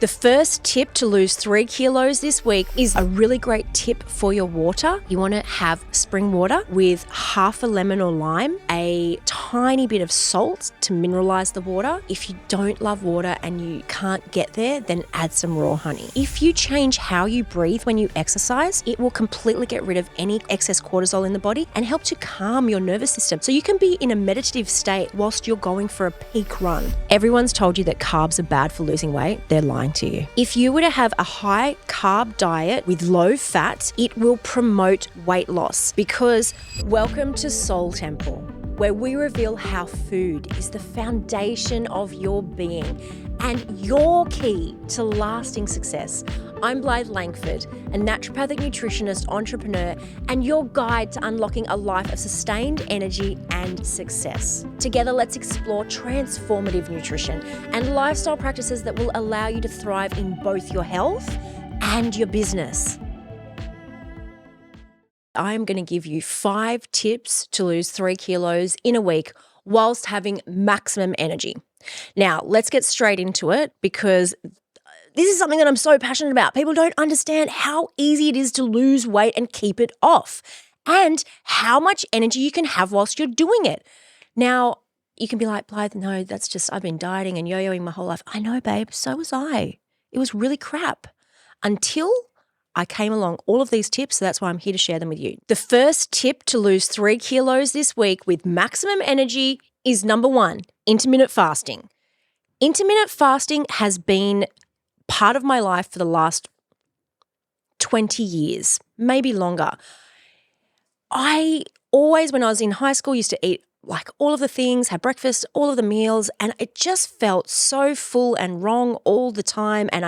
The first tip to lose 3 kilos this week is a really great tip for your water. You want to have spring water with half a lemon or lime, a tiny bit of salt to mineralize the water. If you don't love water and you can't get there, then add some raw honey. If you change how you breathe when you exercise, it will completely get rid of any excess cortisol in the body and help to calm your nervous system. So you can be in a meditative state whilst you're going for a peak run. Everyone's told you that carbs are bad for losing weight. They're lying to you. If you were to have a high carb diet with low fat, it will promote weight loss because welcome to Soul Temple, where we reveal how food is the foundation of your being and your key to lasting success. I'm Blythe Langford, a naturopathic nutritionist, entrepreneur, and your guide to unlocking a life of sustained energy and success. Together, let's explore transformative nutrition and lifestyle practices that will allow you to thrive in both your health and your business. I'm going to give you 5 tips to lose 3 kilos in a week whilst having maximum energy. Now, let's get straight into it because this is something that I'm so passionate about. People don't understand how easy it is to lose weight and keep it off and how much energy you can have whilst you're doing it. Now, you can be like, Blythe, no, that's just, I've been dieting and yo-yoing my whole life. I know, babe, so was I. It was really crap until I came along all of these tips, so that's why I'm here to share them with you. The first tip to lose 3 kilos this week with maximum energy is number 1, intermittent fasting. Intermittent fasting has been part of my life for the last 20 years, maybe longer. I always, when I was in high school, used to eat like all of the things, have breakfast, all of the meals, and it just felt so full and wrong all the time, and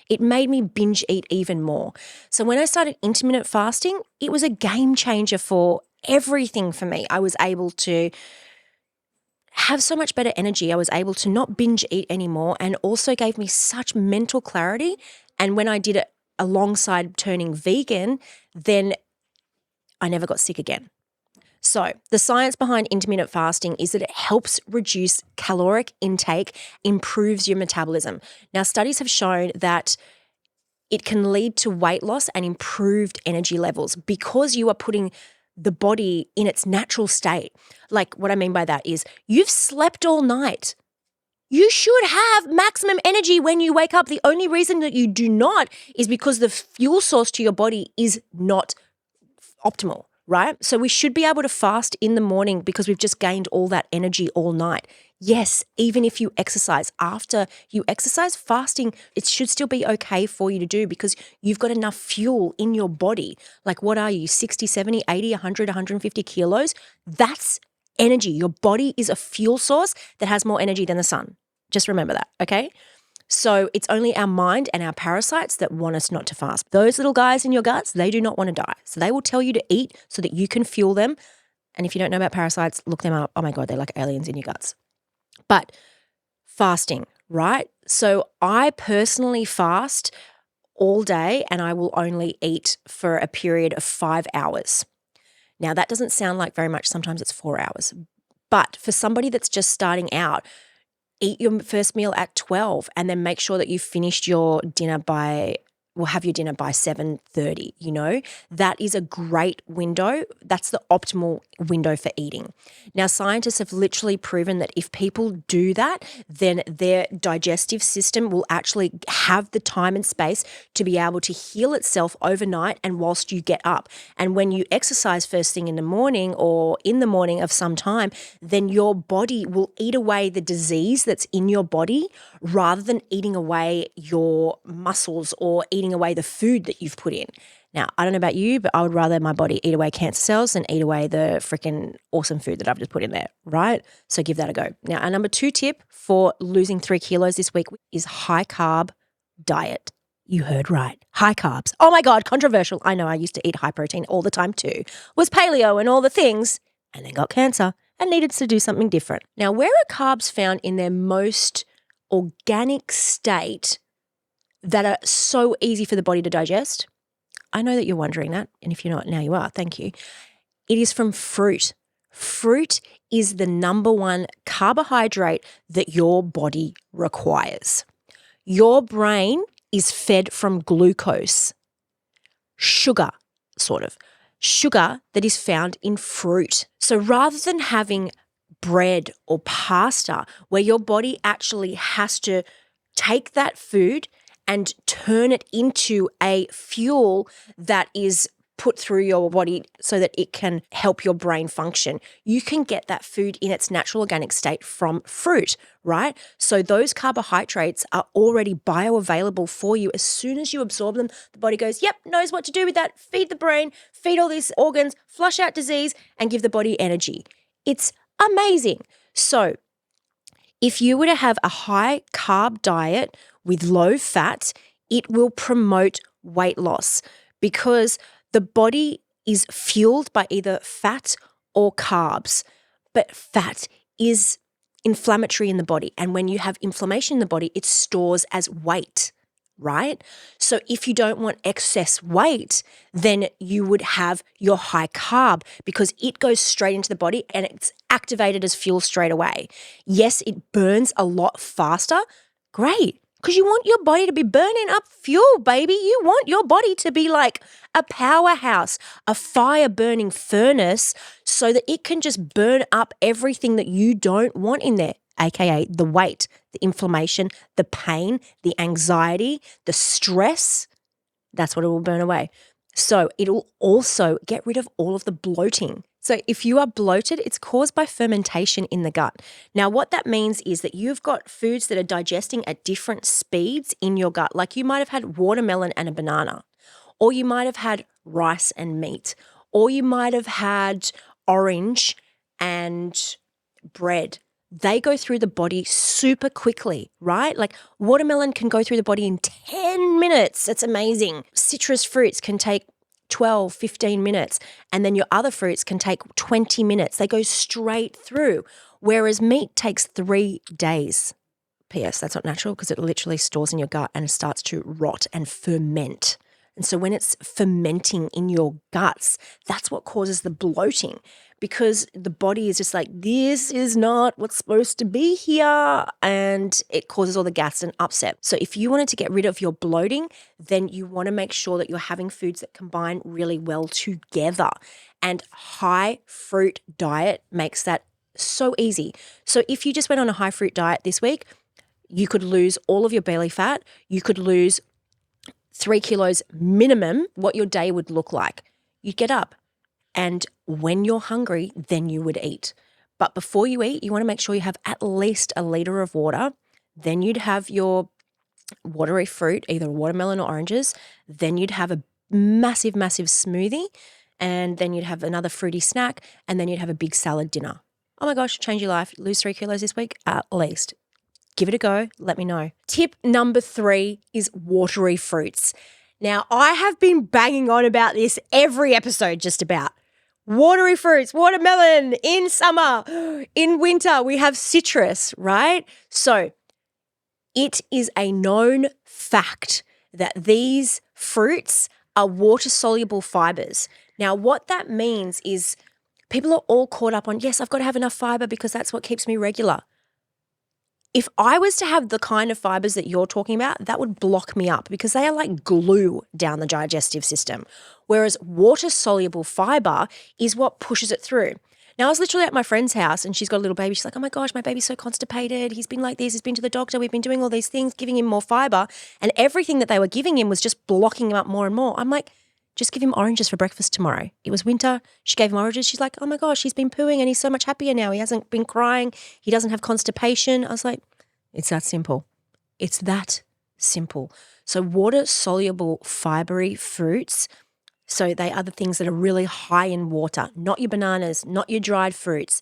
it made me binge eat even more. So when I started intermittent fasting, it was a game changer for everything for me. I was able to have so much better energy. I was able to not binge eat anymore and also gave me such mental clarity. And when I did it alongside turning vegan, then I never got sick again. So the science behind intermittent fasting is that it helps reduce caloric intake, improves your metabolism. Now, studies have shown that it can lead to weight loss and improved energy levels because you are putting the body in its natural state. Like what I mean by that is you've slept all night. You should have maximum energy when you wake up. The only reason that you do not is because the fuel source to your body is not optimal, right? So we should be able to fast in the morning because we've just gained all that energy all night. Yes, even if you exercise, after you exercise, fasting, it should still be okay for you to do because you've got enough fuel in your body. Like what are you, 60, 70, 80, 100, 150 kilos? That's energy. Your body is a fuel source that has more energy than the sun. Just remember that, okay? So it's only our mind and our parasites that want us not to fast. Those little guys in your guts, they do not want to die. So they will tell you to eat so that you can fuel them. And if you don't know about parasites, look them up. Oh my God, they're like aliens in your guts. But fasting, right? So I personally fast all day and I will only eat for a period of 5 hours. Now that doesn't sound like very much. Sometimes it's 4 hours. But for somebody that's just starting out, eat your first meal at 12 and then make sure that you've finished your dinner have your dinner by 7:30, That is a great window. That's the optimal window for eating. Now, scientists have literally proven that if people do that, then their digestive system will actually have the time and space to be able to heal itself overnight and whilst you get up. And when you exercise first thing in the morning or in the morning of some time, then your body will eat away the disease that's in your body rather than eating away your muscles or eating away the food that you've put in. Now, I don't know about you, but I would rather my body eat away cancer cells than eat away the freaking awesome food that I've just put in there, right? So give that a go. Now, our number 2 tip for losing 3 kilos this week is high-carb diet. You heard right. High carbs. Oh my God, controversial. I know I used to eat high protein all the time too. Was paleo and all the things and then got cancer and needed to do something different. Now, where are carbs found in their most organic state that are so easy for the body to digest? I know that you're wondering that, and if you're not, now you are. Thank you. It is from fruit. Fruit is the number 1 carbohydrate that your body requires. your brain is fed from glucose, sugar, sort of, sugar that is found in fruit. So rather than having bread or pasta where your body actually has to take that food and turn it into a fuel that is put through your body so that it can help your brain function, you can get that food in its natural organic state from fruit, right? So those carbohydrates are already bioavailable for you. As soon as you absorb them, the body goes, yep, knows what to do with that. Feed the brain, feed all these organs, flush out disease, and give the body energy. It's amazing. So if you were to have a high carb diet with low fat, it will promote weight loss because the body is fueled by either fat or carbs, but fat is inflammatory in the body. And when you have inflammation in the body, it stores as weight, right? So if you don't want excess weight, then you would have your high carb because it goes straight into the body and it's activated as fuel straight away. Yes, it burns a lot faster. Great. Because you want your body to be burning up fuel, baby. You want your body to be like a powerhouse, a fire-burning furnace so that it can just burn up everything that you don't want in there, aka the weight, the inflammation, the pain, the anxiety, the stress. That's what it will burn away. So it'll also get rid of all of the bloating. So if you are bloated, it's caused by fermentation in the gut. Now, what that means is that you've got foods that are digesting at different speeds in your gut. Like you might have had watermelon and a banana, or you might have had rice and meat, or you might have had orange and bread. They go through the body super quickly, right? Like watermelon can go through the body in 10 minutes. It's amazing. Citrus fruits can take 12, 15 minutes, and then your other fruits can take 20 minutes. They go straight through, whereas meat takes 3 days. P.S. That's not natural because it literally stores in your gut and it starts to rot and ferment. And so when it's fermenting in your guts, that's what causes the bloating because the body is just like, this is not what's supposed to be here, and it causes all the gas and upset. So if you wanted to get rid of your bloating, then you want to make sure that you're having foods that combine really well together. And high fruit diet makes that so easy. So if you just went on a high fruit diet this week, you could lose all of your belly fat. You could lose 3 kilos minimum. What your day would look like. You'd get up, and when you're hungry, then you would eat. But before you eat, you want to make sure you have at least a liter of water. Then you'd have your watery fruit, either watermelon or oranges. Then you'd have a massive, massive smoothie, and then you'd have another fruity snack, and then you'd have a big salad dinner. Oh my gosh, change your life. Lose 3 kilos this week at least. Give it a go. Let me know. Tip number 3 is watery fruits. Now, I have been banging on about this every episode just about. Watery fruits, watermelon in summer, in winter, we have citrus, right? So it is a known fact that these fruits are water-soluble fibers. Now, what that means is people are all caught up on, yes, I've got to have enough fiber because that's what keeps me regular. If I was to have the kind of fibers that you're talking about, that would block me up because they are like glue down the digestive system. Whereas water-soluble fiber is what pushes it through. Now, I was literally at my friend's house and she's got a little baby. She's like, oh my gosh, my baby's so constipated. He's been like this. He's been to the doctor. We've been doing all these things, giving him more fiber. And everything that they were giving him was just blocking him up more and more. I'm like, just give him oranges for breakfast tomorrow. It was winter. She gave him oranges. She's like, oh my gosh, he's been pooing and he's so much happier now. He hasn't been crying. He doesn't have constipation. I was like, it's that simple. It's that simple. So water-soluble fibery fruits, so they are the things that are really high in water, not your bananas, not your dried fruits,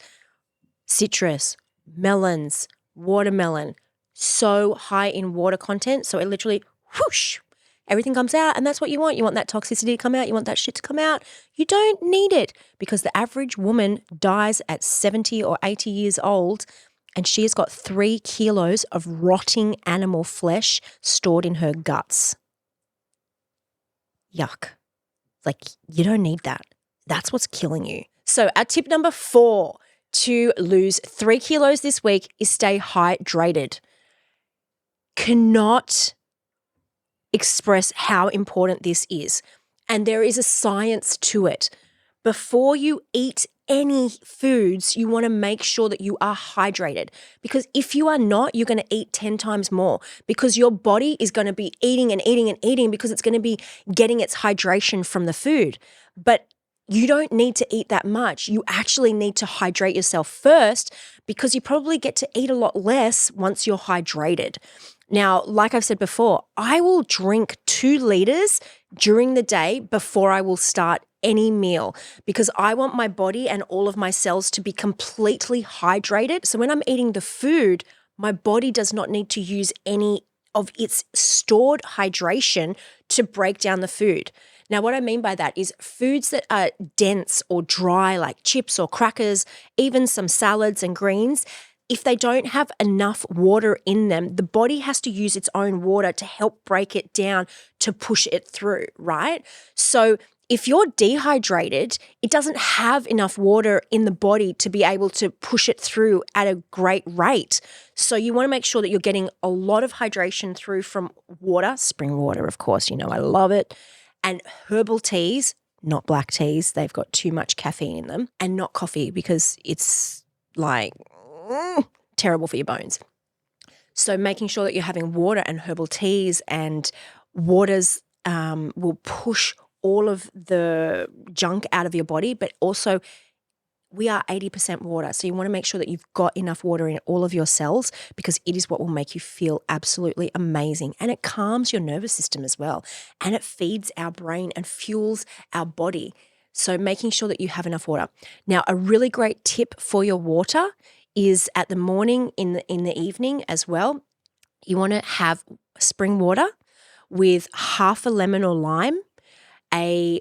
citrus, melons, watermelon, so high in water content. So it literally whoosh, everything comes out, and that's what you want. You want that toxicity to come out. You want that shit to come out. You don't need it because the average woman dies at 70 or 80 years old and she has got 3 kilos of rotting animal flesh stored in her guts. Yuck. Like, you don't need that. That's what's killing you. So our tip number 4 to lose 3 kilos this week is stay hydrated. cannot express how important this is. And there is a science to it. Before you eat any foods, you want to make sure that you are hydrated, because if you are not, you're going to eat 10 times more, because your body is going to be eating and eating and eating because it's going to be getting its hydration from the food. But you don't need to eat that much. You actually need to hydrate yourself first, because you probably get to eat a lot less once you're hydrated. Now, like I've said before, I will drink 2 liters during the day before I will start any meal, because I want my body and all of my cells to be completely hydrated. So when I'm eating the food, my body does not need to use any of its stored hydration to break down the food. Now, what I mean by that is foods that are dense or dry, like chips or crackers, even some salads and greens, if they don't have enough water in them, the body has to use its own water to help break it down to push it through, right? So if you're dehydrated, it doesn't have enough water in the body to be able to push it through at a great rate. So you want to make sure that you're getting a lot of hydration through from water, spring water, of course, you know I love it, and herbal teas, not black teas. They've got too much caffeine in them, and not coffee, because it's like terrible for your bones. So making sure that you're having water and herbal teas and waters will push all of the junk out of your body, but also we are 80% water. So you want to make sure that you've got enough water in all of your cells, because it is what will make you feel absolutely amazing. And it calms your nervous system as well. And it feeds our brain and fuels our body. So making sure that you have enough water. Now, a really great tip for your water is at the morning, in the evening as well. You want to have spring water with half a lemon or lime, a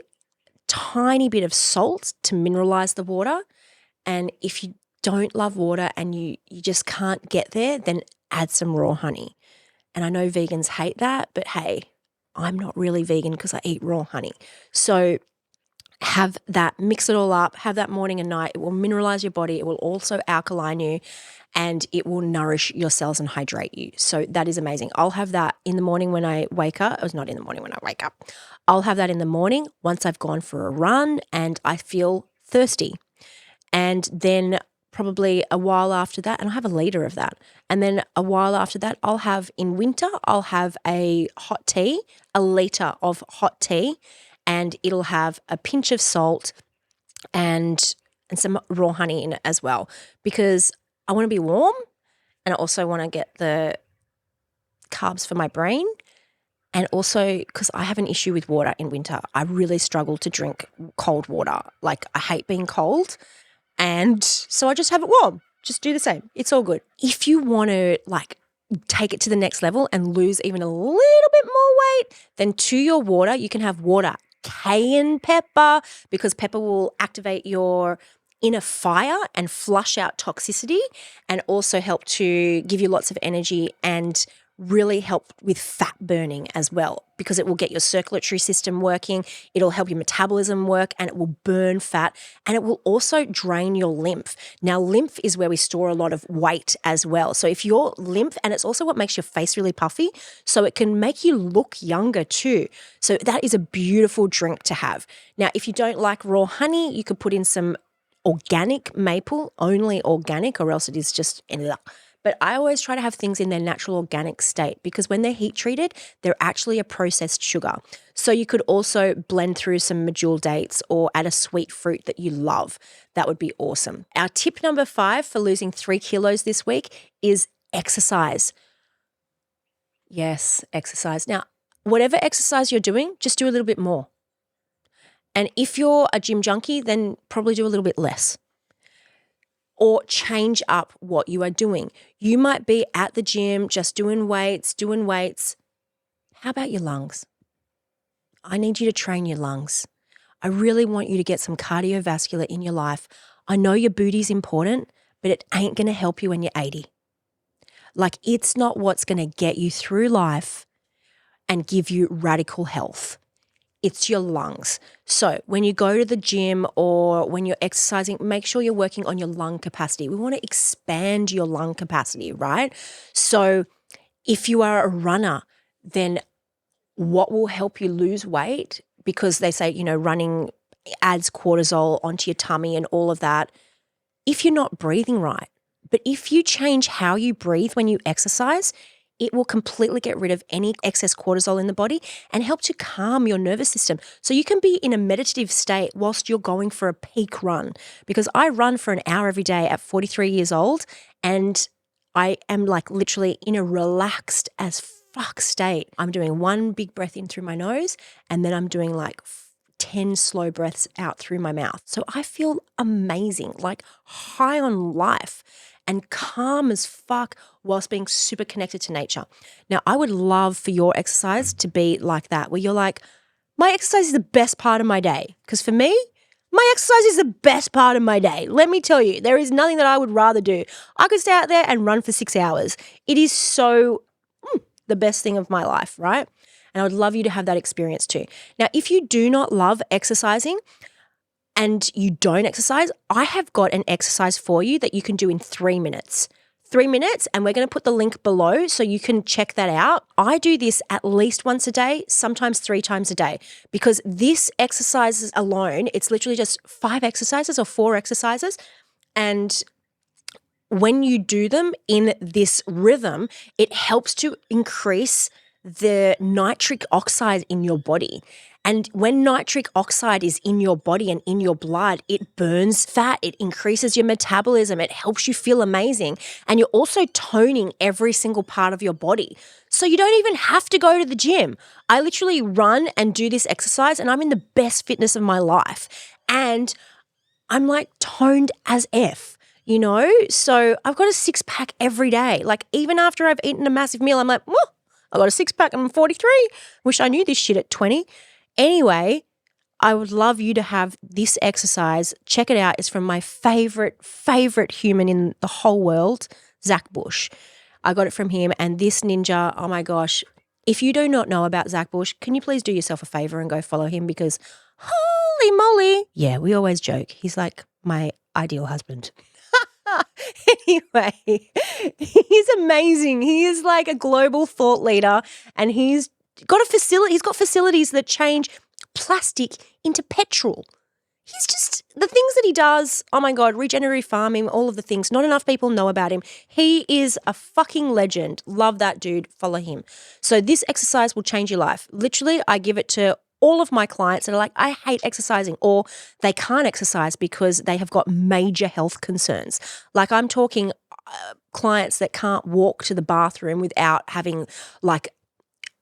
tiny bit of salt to mineralize the water. And if you don't love water and you just can't get there, then add some raw honey. And I know vegans hate that, but hey, I'm not really vegan because I eat raw honey. So have that, mix it all up, have that morning and night. It will mineralize your body. It will also alkaline you, and it will nourish your cells and hydrate you. So that is amazing. I'll have that in the morning when I wake up. It was not in the morning when I wake up. I'll have that in the morning once I've gone for a run and I feel thirsty. And then probably a while after that, and I'll have a liter of that. And then a while after that, I'll have, in winter, I'll have a hot tea, a liter of hot tea, and it'll have a pinch of salt and some raw honey in it as well, because I want to be warm and I also want to get the carbs for my brain. And also because I have an issue with water in winter. I really struggle to drink cold water. Like, I hate being cold. And so I just have it warm. Just do the same. It's all good. If you want to take it to the next level and lose even a little bit more weight, then to your water, you can have water cayenne pepper, because pepper will activate your inner fire and flush out toxicity, and also help to give you lots of energy and really help with fat burning as well, because it will get your circulatory system working, it'll help your metabolism work, and it will burn fat, and it will also drain your lymph. Now, lymph is where we store a lot of weight as well. So if your lymph, and it's also what makes your face really puffy, so it can make you look younger too. So that is a beautiful drink to have. Now, if you don't like raw honey, you could put in some organic maple, only organic, or else it is just But I always try to have things in their natural organic state, because when they're heat treated, they're actually a processed sugar. So you could also blend through some medjool dates or add a sweet fruit that you love. That would be awesome. Our tip number 5 for losing 3 kilos this week is exercise. Yes, exercise. Now, whatever exercise you're doing, just do a little bit more. And if you're a gym junkie, then probably do a little bit less. Or change up what you are doing. You might be at the gym just doing weights. How about your lungs? I need you to train your lungs. I really want you to get some cardiovascular in your life. I know your booty's important, but it ain't going to help you when you're 80. Like, it's not what's going to get you through life and give you radical health. It's your lungs. So when you go to the gym or when you're exercising, make sure you're working on your lung capacity. We want to expand your lung capacity, right? So If you are a runner, then what will help you lose weight? Because they say, running adds cortisol onto your tummy and all of that. If you're not breathing right, but if you change how you breathe when you exercise, it will completely get rid of any excess cortisol in the body and help to calm your nervous system. So you can be in a meditative state whilst you're going for a peak run. Because I run for an hour every day at 43 years old, and I am like literally in a relaxed as fuck state. I'm doing one big breath in through my nose, and then I'm doing like 10 slow breaths out through my mouth. So I feel amazing, like high on life and calm as fuck whilst being super connected to nature. Now, I would love for your exercise to be like that, where you're like, my exercise is the best part of my day. Because for me, my exercise is the best part of my day. Let me tell you, there is nothing that I would rather do. I could stay out there and run for 6 hours. It is so the best thing of my life, right? And I would love you to have that experience too. Now, if you do not love exercising and you don't exercise, I have got an exercise for you that you can do in 3 minutes. 3 minutes, and we're going to put the link below so you can check that out. I do this at least once a day, sometimes 3 times a day, because this exercises alone, it's literally just 5 exercises or 4 exercises. And when you do them in this rhythm, it helps to increase the nitric oxide in your body. And when nitric oxide is in your body and in your blood, it burns fat, it increases your metabolism, it helps you feel amazing. And you're also toning every single part of your body. So you don't even have to go to the gym. I literally run and do this exercise, and I'm in the best fitness of my life. And I'm like toned as F. So I've got a 6-pack every day. Like even after I've eaten a massive meal, I'm like, I got a 6-pack and I'm 43. Wish I knew this shit at 20. Anyway, I would love you to have this exercise. Check it out. It's from my favorite human in the whole world, Zach Bush. I got it from him, and this ninja, oh my gosh. If you do not know about Zach Bush, can you please do yourself a favor and go follow him, because holy moly. Yeah, we always joke. He's like my ideal husband. Anyway, he's amazing. He is like a global thought leader, and he's got facilities that change plastic into petrol. He's just, the things that he does, oh my God, regenerative farming, all of the things. Not enough people know about him. He is a fucking legend. Love that dude. Follow him. So this exercise will change your life. Literally, I give it to all of my clients that are like, I hate exercising, or they can't exercise because they have got major health concerns. Like I'm talking clients that can't walk to the bathroom without having like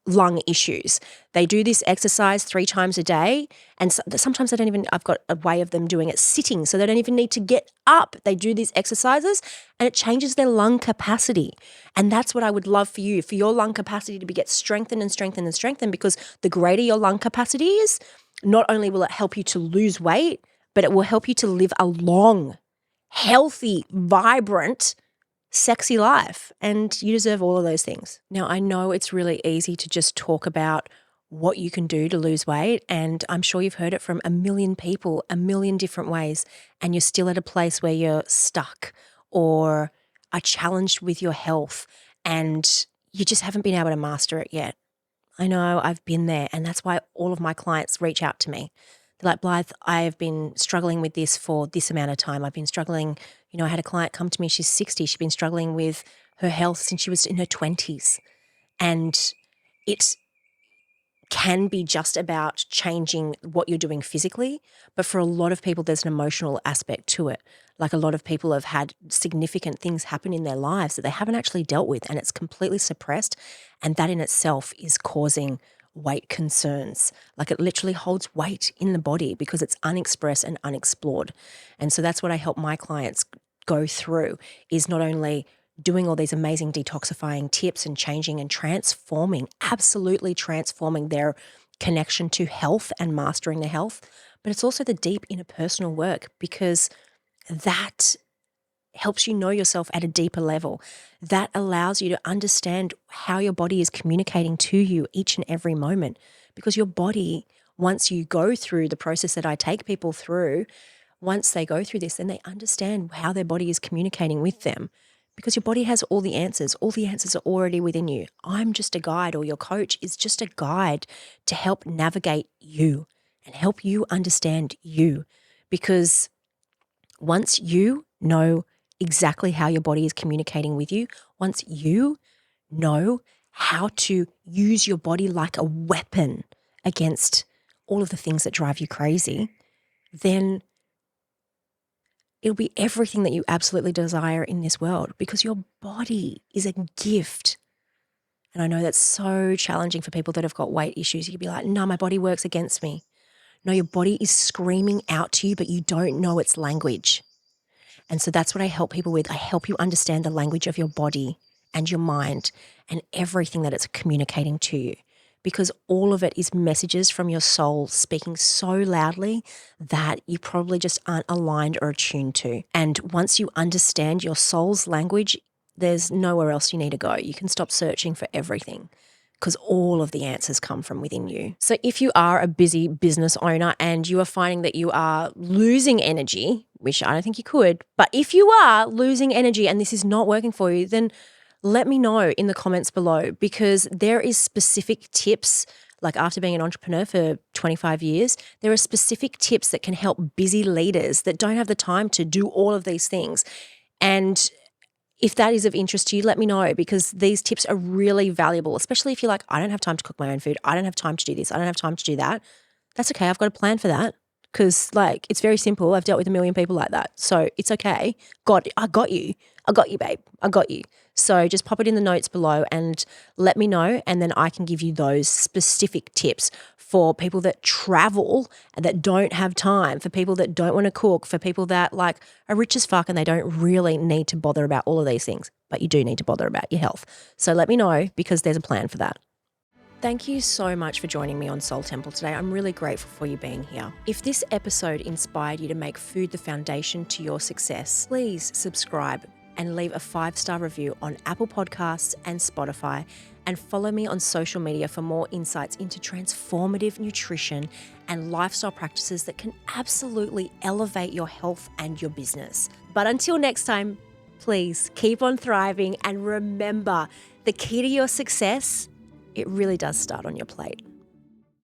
lung issues. They do this exercise 3 times a day, and sometimes they don't even, I've got a way of them doing it sitting, so they don't even need to get up. They do these exercises and it changes their lung capacity. And that's what I would love for you, for your lung capacity to get strengthened and strengthened and strengthened, because the greater your lung capacity is, not only will it help you to lose weight, but it will help you to live a long, healthy, vibrant, sexy life, and you deserve all of those things. Now, I know it's really easy to just talk about what you can do to lose weight, and I'm sure you've heard it from a million people, a million different ways, and you're still at a place where you're stuck or are challenged with your health and you just haven't been able to master it yet. I know, I've been there, and that's why all of my clients reach out to me. They're like, Blythe, I have been struggling with this for this amount of time. I've been struggling. I had a client come to me, she's 60. She's been struggling with her health since she was in her 20s. And it can be just about changing what you're doing physically. But for a lot of people, there's an emotional aspect to it. Like a lot of people have had significant things happen in their lives that they haven't actually dealt with, and it's completely suppressed. And that in itself is causing weight concerns. Like it literally holds weight in the body because it's unexpressed and unexplored. And so that's what I help my clients go through, is not only doing all these amazing detoxifying tips and changing and transforming, absolutely transforming their connection to health and mastering their health, but it's also the deep interpersonal work, because that helps you know yourself at a deeper level. That allows you to understand how your body is communicating to you each and every moment, because your body, once you go through the process that I take people through, once they go through this, then they understand how their body is communicating with them, because your body has all the answers. All the answers are already within you. I'm just a guide, or your coach is just a guide to help navigate you and help you understand you. Because once you know exactly how your body is communicating with you, once you know how to use your body like a weapon against all of the things that drive you crazy, then it'll be everything that you absolutely desire in this world, because your body is a gift. And I know that's so challenging for people that have got weight issues. You could be like, no, my body works against me. No, your body is screaming out to you, but you don't know its language. And so that's what I help people with. I help you understand the language of your body and your mind and everything that it's communicating to you, because all of it is messages from your soul speaking so loudly that you probably just aren't aligned or attuned to. And once you understand your soul's language, there's nowhere else you need to go. You can stop searching for everything, because all of the answers come from within you. So if you are a busy business owner and you are finding that you are losing energy, which I don't think you could, but if you are losing energy and this is not working for you, then let me know in the comments below, because there is specific tips. Like, after being an entrepreneur for 25 years, there are specific tips that can help busy leaders that don't have the time to do all of these things. And if that is of interest to you, let me know, because these tips are really valuable, especially if you're like, I don't have time to cook my own food. I don't have time to do this. I don't have time to do that. That's okay. I've got a plan for that, because it's very simple. I've dealt with a million people like that. So it's okay. God, I got you. I got you, babe. I got you. So just pop it in the notes below and let me know, and then I can give you those specific tips for people that travel and that don't have time, for people that don't want to cook, for people that are rich as fuck and they don't really need to bother about all of these things, but you do need to bother about your health. So let me know, because there's a plan for that. Thank you so much for joining me on Soul Temple today. I'm really grateful for you being here. If this episode inspired you to make food the foundation to your success, please subscribe and leave a 5-star review on Apple Podcasts and Spotify, and follow me on social media for more insights into transformative nutrition and lifestyle practices that can absolutely elevate your health and your business. But until next time, please keep on thriving, and remember, the key to your success, it really does start on your plate.